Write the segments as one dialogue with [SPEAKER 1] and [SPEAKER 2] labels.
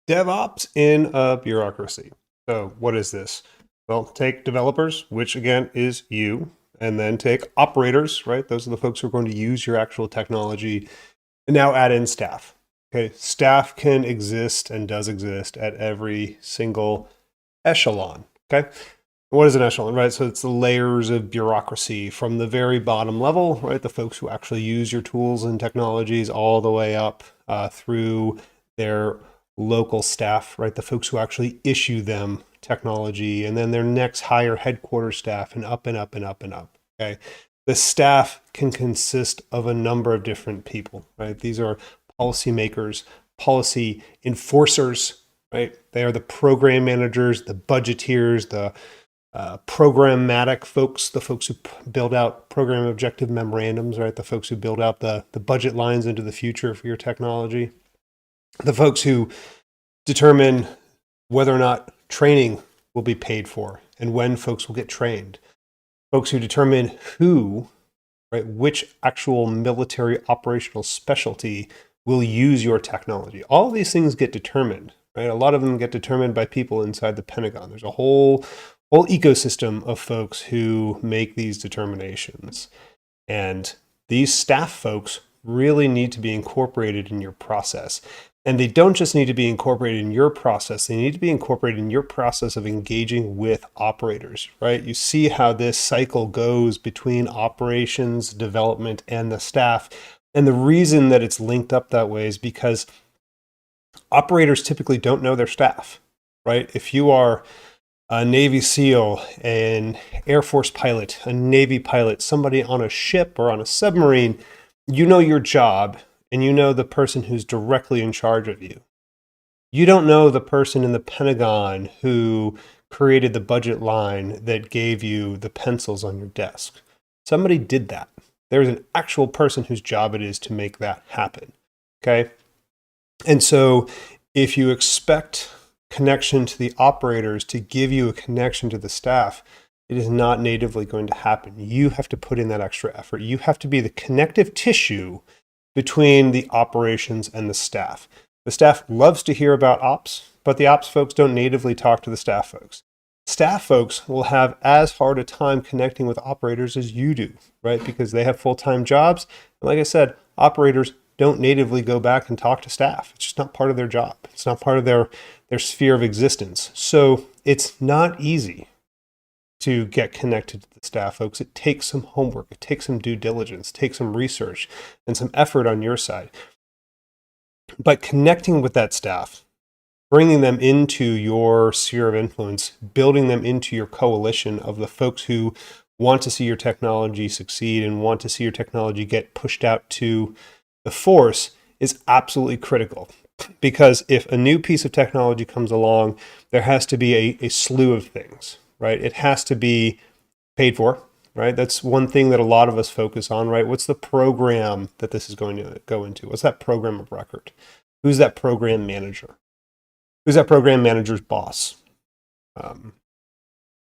[SPEAKER 1] DevOps in a bureaucracy. So what is this? Well, take developers, which again is you, and then take operators, right? Those are the folks who are going to use your actual technology, and now add in staff. Okay, staff can exist and does exist at every single echelon. Okay, what is an echelon, right? So it's the layers of bureaucracy from the very bottom level, right? The folks who actually use your tools and technologies all the way up through their local staff, right? The folks who actually issue them technology, and then their next higher headquarters staff, and up and up and up and up. Okay. The staff can consist of a number of different people, right? These are policymakers, policy enforcers, right? They are the program managers, the budgeteers, the programmatic folks, the folks who build out program objective memorandums, right? The folks who build out the budget lines into the future for your technology. The folks who determine whether or not training will be paid for and when folks will get trained. Folks who determine who, right, which actual military operational specialty will use your technology. All of these things get determined, right? A lot of them get determined by people inside the Pentagon. There's a whole ecosystem of folks who make these determinations. And these staff folks really need to be incorporated in your process. And they don't just need to be incorporated in your process, they need to be incorporated in your process of engaging with operators, right? You see how this cycle goes between operations, development, and the staff. And the reason that it's linked up that way is because operators typically don't know their staff, right? If you are a Navy SEAL, an Air Force pilot, a Navy pilot, somebody on a ship or on a submarine, you know your job and you know the person who's directly in charge of you. You don't know the person in the Pentagon who created the budget line that gave you the pencils on your desk. Somebody did that. There's an actual person whose job it is to make that happen. Okay? And so if you expect connection to the operators to give you a connection to the staff, it is not natively going to happen. You have to put in that extra effort. You have to be the connective tissue between the operations and the staff. The staff loves to hear about ops, but the ops folks don't natively talk to the staff folks. Staff folks will have as hard a time connecting with operators as you do, right? Because they have full-time jobs. And like I said, operators don't natively go back and talk to staff. It's just not part of their job. It's not part of their sphere of existence. So it's not easy to get connected to the staff folks. It takes some homework, it takes some due diligence, it takes some research and some effort on your side. But connecting with that staff, bringing them into your sphere of influence, building them into your coalition of the folks who want to see your technology succeed and want to see your technology get pushed out to the force is absolutely critical. Because if a new piece of technology comes along, there has to be a slew of things, right? It has to be paid for, right? That's one thing that a lot of us focus on, right? What's the program that this is going to go into? What's that program of record? Who's that program manager? Who's that program manager's boss?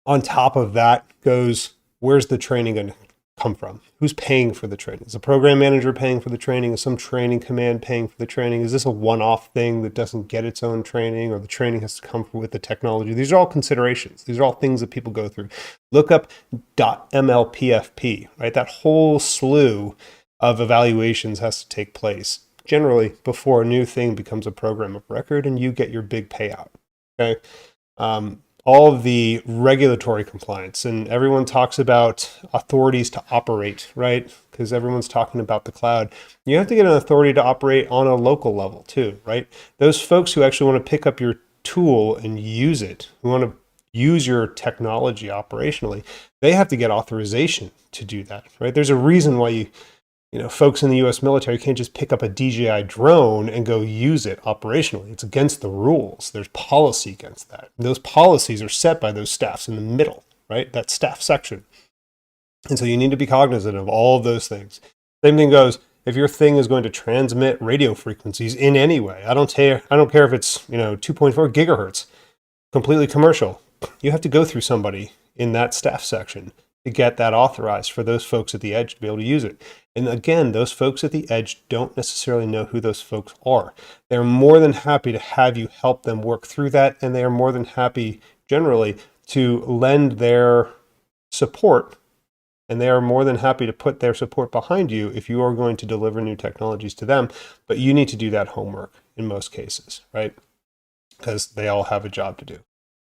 [SPEAKER 1] On top of that goes, where's the training going to come from? Who's paying for the training? Is the program manager paying for the training? Is some training command paying for the training? Is this a one-off thing that doesn't get its own training, or the training has to come with the technology? These are all considerations. These are all things that people go through. Look up .mlpfp, right? That whole slew of evaluations has to take place generally before a new thing becomes a program of record and you get your big payout. Okay. All of the regulatory compliance, and everyone talks about authorities to operate, right? Because everyone's talking about the cloud. You have to get an authority to operate on a local level too, right? Those folks who actually want to pick up your tool and use it, who want to use your technology operationally, they have to get authorization to do that, right? There's a reason why folks in the US military can't just pick up a DJI drone and go use it operationally. It's against the rules. There's policy against that. And those policies are set by those staffs in the middle, right? That staff section. And so you need to be cognizant of all of those things. Same thing goes if your thing is going to transmit radio frequencies in any way. I don't care if it's 2.4 gigahertz, completely commercial. You have to go through somebody in that staff section to get that authorized for those folks at the edge to be able to use it. And again, those folks at the edge don't necessarily know who those folks are. They're more than happy to have you help them work through that, and they are more than happy generally to lend their support, and they are more than happy to put their support behind you if you are going to deliver new technologies to them. But you need to do that homework in most cases, right? Because they all have a job to do.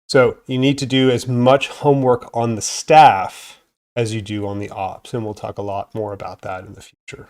[SPEAKER 1] So you need to do as much homework on the staff as you do on the ops, and we'll talk a lot more about that in the future.